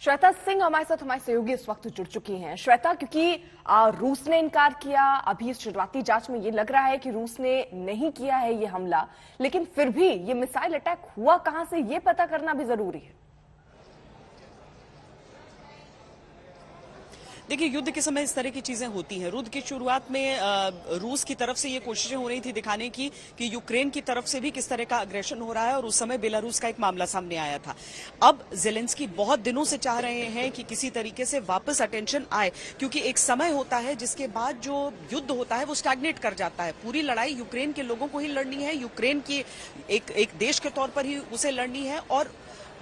श्वेता सिंह हमारे साथ हमारे सहयोगी इस वक्त जुड़ चुकी हैं। श्वेता, क्योंकि रूस ने इनकार किया, अभी इस शुरुआती जांच में ये लग रहा है कि रूस ने नहीं किया है ये हमला, लेकिन फिर भी ये मिसाइल अटैक हुआ कहां से ये पता करना भी जरूरी है। देखिए, युद्ध के समय इस तरह की चीजें होती हैं। युद्ध की शुरुआत में रूस की तरफ से ये कोशिशें हो रही थी दिखाने की कि यूक्रेन की तरफ से भी किस तरह का अग्रेशन हो रहा है, और उस समय बेलारूस का एक मामला सामने आया था। अब जेलेंस्की बहुत दिनों से चाह रहे हैं कि किसी तरीके से वापस अटेंशन आए, क्योंकि एक समय होता है जिसके बाद जो युद्ध होता है वो स्टैग्नेट कर जाता है। पूरी लड़ाई यूक्रेन के लोगों को ही लड़नी है, यूक्रेन की एक देश के तौर पर ही उसे लड़नी है, और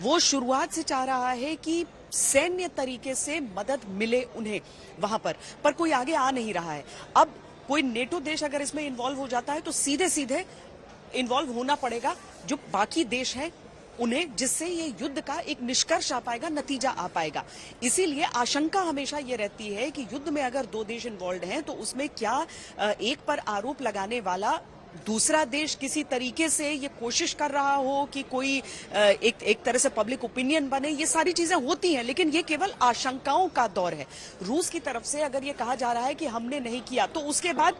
वो शुरुआत से चाह रहा है कि सैन्य तरीके से मदद मिले उन्हें वहां पर कोई आगे आ नहीं रहा है। अब कोई नेटो देश अगर इसमें इन्वॉल्व हो जाता है तो सीधे सीधे इन्वॉल्व होना पड़ेगा जो बाकी देश हैं उन्हें, जिससे ये युद्ध का एक निष्कर्ष आ पाएगा, नतीजा आ पाएगा। इसीलिए आशंका हमेशा ये रहती है कि युद्ध में अगर दो देश इन्वॉल्व हैं तो उसमें क्या एक पर आरोप लगाने वाला दूसरा देश किसी तरीके से ये कोशिश कर रहा हो कि कोई एक तरह से पब्लिक ओपिनियन बने। ये सारी चीजें होती हैं, लेकिन ये केवल आशंकाओं का दौर है। रूस की तरफ से अगर ये कहा जा रहा है कि हमने नहीं किया, तो उसके बाद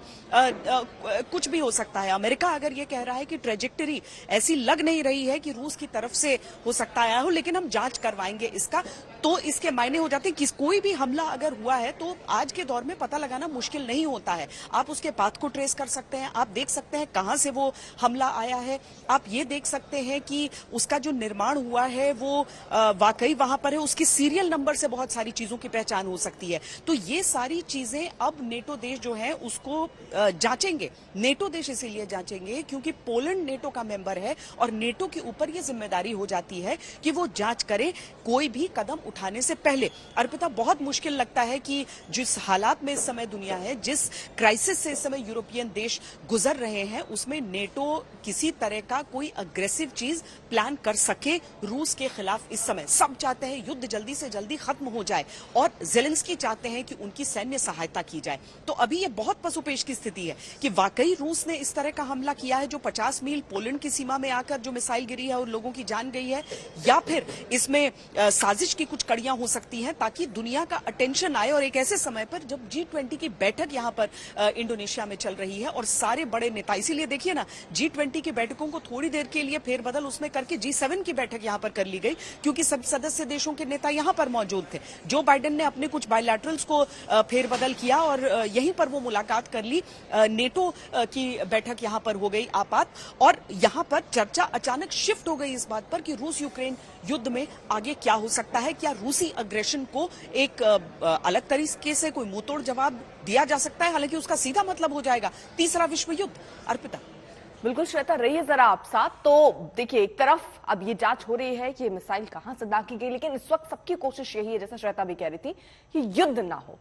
कुछ भी हो सकता है। अमेरिका अगर ये कह रहा है कि ट्रेजेक्टरी ऐसी लग नहीं रही है कि रूस की तरफ से हो सकता है, लेकिन हम जांच करवाएंगे इसका, तो इसके मायने हो जाते हैं कि कोई भी हमला अगर हुआ है तो आज के दौर में पता लगाना मुश्किल नहीं होता है। आप उसके पाथ को ट्रेस कर सकते हैं, आप देख सकते हैं कहां से वो हमला आया है, आप ये देख सकते हैं कि उसका जो निर्माण हुआ है वो वाकई वहां पर है, उसकी सीरियल नंबर से बहुत सारी चीजों की पहचान हो सकती है। तो ये सारी चीजें अब नेटो देश जो है उसको जांचेंगे। नेटो देश इसीलिए जांचेंगे क्योंकि पोलैंड नेटो का मेंबर है, और नेटो के ऊपर ये जिम्मेदारी हो जाती है कि वो जांच करे कोई भी कदम उठाने से पहले। अर्पिता, बहुत मुश्किल लगता है कि जिस हालात में इस समय दुनिया है, जिस क्राइसिस से इस समय यूरोपियन देश गुजर रहे हैं, उसमें नेटो किसी तरह का कोई अग्रेसिव चीज प्लान कर सके रूस के खिलाफ। इस समय सब चाहते हैं युद्ध जल्दी से जल्दी खत्म हो जाए, और जेलेंस्की चाहते हैं कि उनकी सैन्य सहायता की जाए। तो अभी ये बहुत पसोपेश की स्थिति है कि वाकई रूस ने इस तरह का हमला किया है जो 50 मील पोलैंड की सीमा में आकर जो मिसाइल गिरी है और लोगों की जान गई है, या फिर इसमें साजिश की कुछ कड़ियां हो सकती हैं ताकि दुनिया का अटेंशन आए, और एक ऐसे समय पर जब G20 की बैठक यहां पर इंडोनेशिया में चल रही है और सारे बड़े नेता, इसीलिए देखिए ना, G20 की बैठकों को थोड़ी देर के लिए फेरबदल उसमें करके G7 की बैठक यहां पर कर ली गई, क्योंकि सब सदस्य देशों के नेता यहां पर मौजूद थे। जो बाइडेन ने अपने कुछ बायलैटरल्स को फेरबदल किया और यहीं पर वो मुलाकात कर ली। नेटो की बैठक यहां पर हो गई आपात, और यहां पर चर्चा अचानक शिफ्ट हो गई इस बात पर कि रूस यूक्रेन युद्ध में आगे क्या हो सकता है। क्या रूसी अग्रेशन को एक अलग तरीके से कोई मुंहतोड़ जवाब दिया जा सकता है, हालांकि उसका सीधा मतलब हो जाएगा तीसरा विश्व युद्ध। अर्पिता। बिल्कुल श्वेता, रहिए जरा आप साथ। तो देखिए, एक तरफ अब ये जांच हो रही है कि ये मिसाइल कहां से दागी गई, लेकिन इस वक्त सबकी कोशिश यही है, जैसा श्वेता भी कह रही थी, कि युद्ध ना हो।